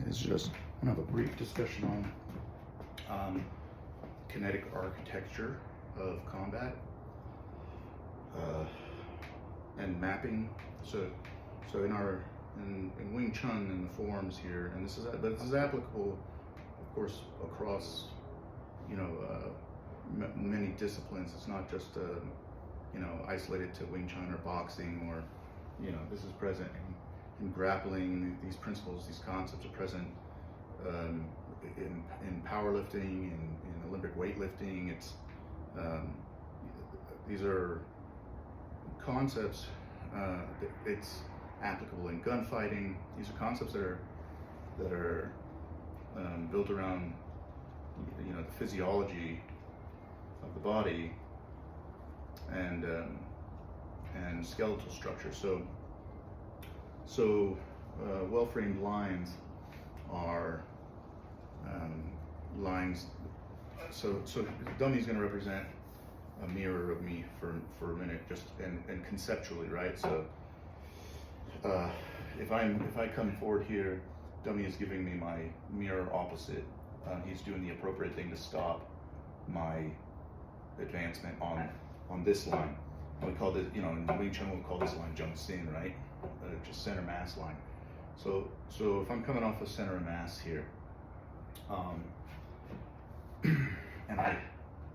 is just kind of a brief discussion on kinetic architecture of combat and mapping. So in Wing Chun in the forms here, and this is applicable, of course, across many disciplines. It's not just isolated to Wing Chun or boxing, or this is present in grappling. These principles, these concepts are present in powerlifting, in Olympic weightlifting. These are concepts. It's applicable in gunfighting. These are concepts that are built around the physiology of the body and skeletal structure. So well-framed lines are lines. So the dummy is going to represent a mirror of me for a minute, just and conceptually, right? So if I come forward here, dummy is giving me my mirror opposite. He's doing the appropriate thing to stop my advancement on this line. We call this, in Wing Chun, we'll call this line Jon Nielsen, right? Just center mass line. So if I'm coming off of center of mass here, and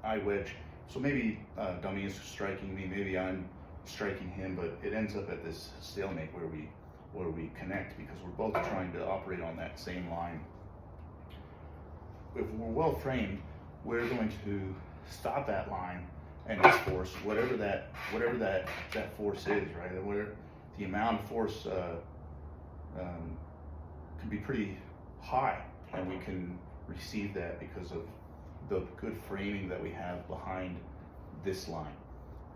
I wedge, so maybe dummy is striking me, maybe I'm striking him, but it ends up at this stalemate where we connect, because we're both trying to operate on that same line. If we're well framed, we're going to stop that line and its force, whatever that force is, right? Where the amount of force can be pretty high, and we can receive that because of the good framing that we have behind this line,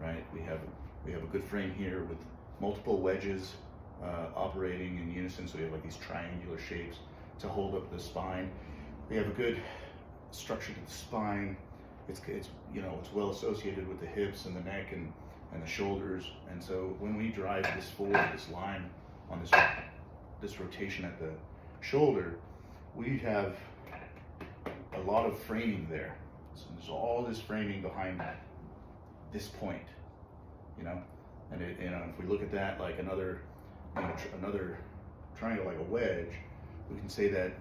right? We have a good frame here with multiple wedges operating in unison, so we have like these triangular shapes to hold up the spine. We have a good structure to the spine. It's well associated with the hips and the neck and the shoulders. And so when we drive this forward, this line on this rotation at the shoulder, we have a lot of framing there. So there's all this framing behind this point, and if we look at that like another triangle, like a wedge, we can say that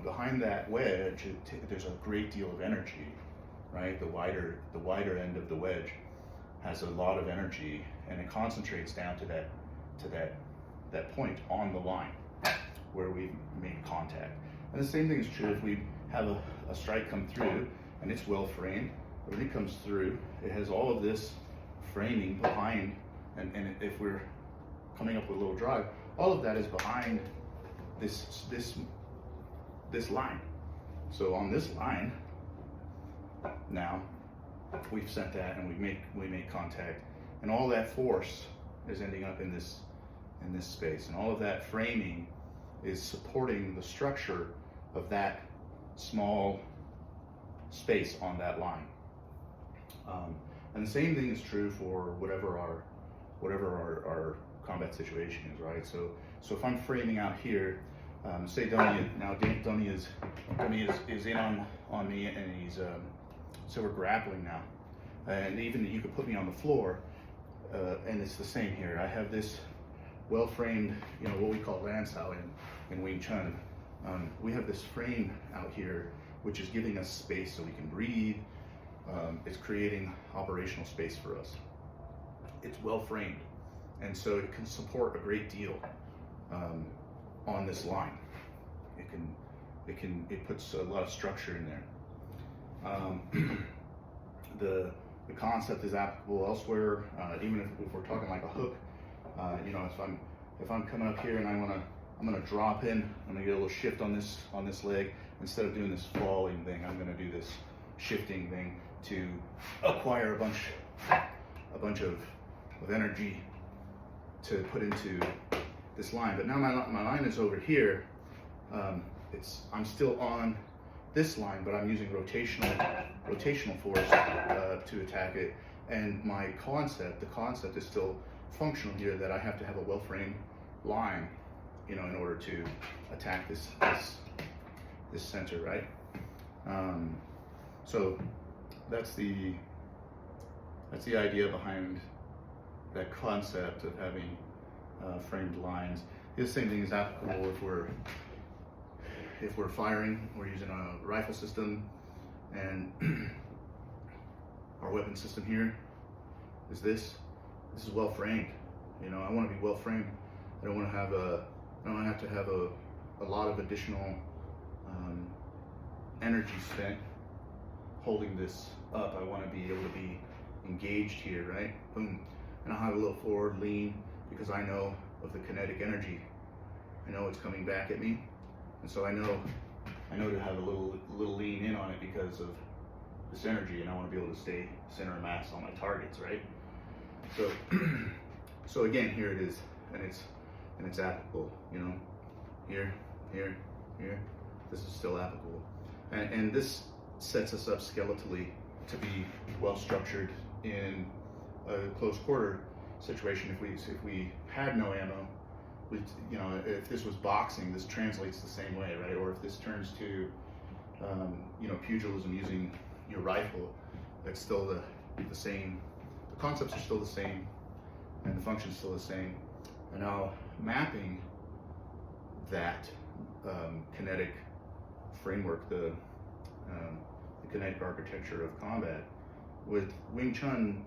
behind that wedge there's a great deal of energy, right? The wider end of the wedge has a lot of energy, and it concentrates down to that point on the line where we made contact. And the same thing is true if we have a strike come through and it's well framed. When it comes through, it has all of this framing behind, and if we're coming up with a little drive, all of that is behind this line. So on this line, now we've sent that and we make contact, and all that force is ending up in this space, and all of that framing is supporting the structure of that small space on that line. And the same thing is true for whatever our combat situation is, right? So if I'm framing out here, say dummy is in on me, and he's so we're grappling now, and even you could put me on the floor, and it's the same here. I have this well framed, what we call Lansao in Wing Chun. We have this frame out here which is giving us space so we can breathe. It's creating operational space for us. It's well framed, and so it can support a great deal on this line. It puts a lot of structure in there. The concept is applicable elsewhere, even if we're talking like a hook. If I'm coming up here and I'm gonna drop in, I'm gonna get a little shift on this leg. Instead of doing this falling thing, I'm gonna do this shifting thing to acquire a bunch of energy to put into this line. But now my line is over here. I'm still on this line, but I'm using rotational force to attack it. And the concept is still functional here, that I have to have a well-framed line in order to attack this center, right? So that's the idea behind that concept of having framed lines. The same thing is applicable if we're firing. We're using a rifle system, and our weapon system here is this is well framed. I want to be well framed. I don't want to have to have a lot of additional energy spent holding this up. I want to be able to be engaged here, right? Boom. And I'll have a little forward lean because I know of the kinetic energy. I know it's coming back at me, and so I know to have a little lean in on it because of this energy, and I want to be able to stay center of mass on my targets, right? So again, here it is, and it's applicable. Here. This is still applicable, and this sets us up skeletally to be well structured in a close quarter situation. If we had no ammo, if this was boxing, this translates the same way, right? Or if this turns to pugilism using your rifle, it's still the same. The concepts are still the same, and the function's still the same. And now mapping that kinetic framework, the kinetic architecture of combat with Wing Chun,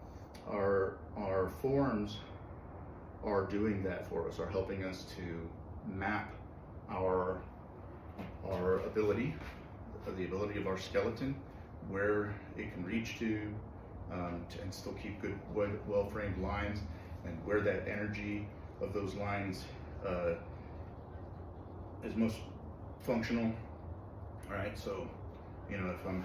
our forms are doing that for us, are helping us to map our ability, the ability of our skeleton, where it can reach to and still keep good, well-framed lines, and where that energy of those lines is most functional. All right, so if I'm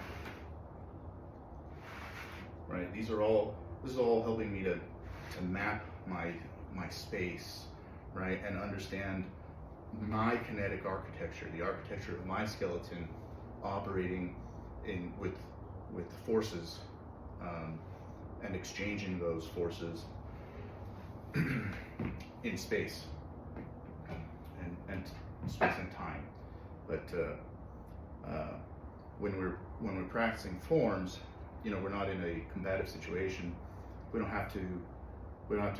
right, this is all helping me to map my space, right, and understand my kinetic architecture, the architecture of my skeleton operating with forces, and exchanging those forces in space and space and time. But when we're practicing forms, we're not in a combative situation. We don't have to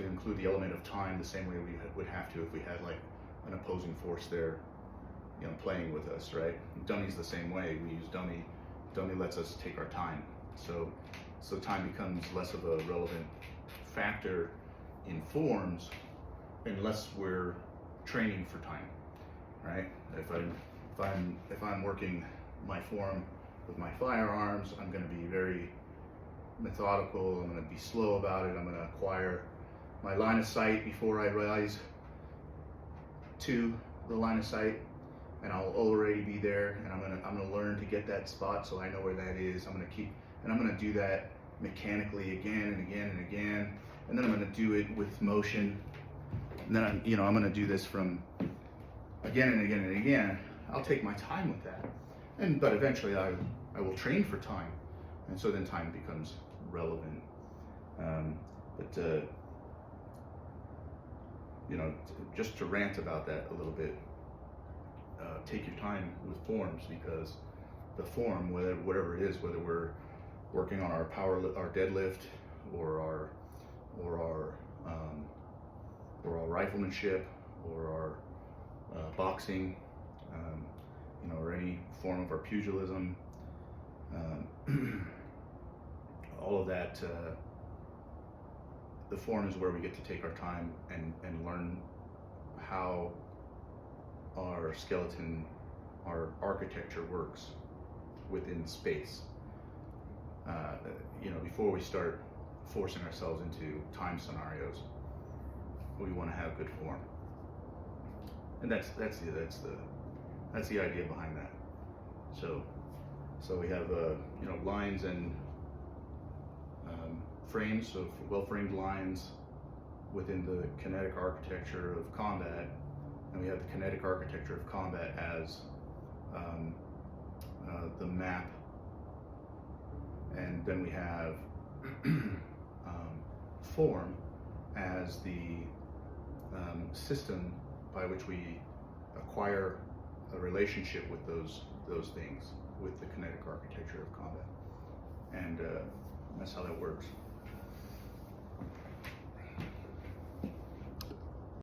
include the element of time the same way we would have to if we had like an opposing force there, playing with us, right? Dummy's the same way. We use dummy. Dummy lets us take our time. So time becomes less of a relevant factor in forms unless we're training for time, right? If I'm working my form with my firearms, I'm going to be very methodical. I'm going to be slow about it. I'm going to acquire my line of sight before I rise to the line of sight, and I'll already be there, and I'm gonna learn to get that spot so I know where that is. I'm gonna do that mechanically again and again and again, and then I'm gonna do it with motion, and then I'm gonna do this from again and again and again. I'll take my time with that, but eventually I will train for time, and so then time becomes relevant. Just to rant about that a little bit, take your time with forms, because the form, whatever it is, whether we're working on our deadlift, or our riflemanship, or our boxing, or any form of our pugilism, all of that. The form is where we get to take our time and learn how our skeleton, our architecture works within space. Before we start forcing ourselves into time scenarios, we want to have good form, and that's the idea behind that. So we have lines and frames, so well-framed lines within the kinetic architecture of combat, and we have the kinetic architecture of combat as the map, and then we have form as the system by which we acquire a relationship with those things, with the kinetic architecture of combat, and that's how that works.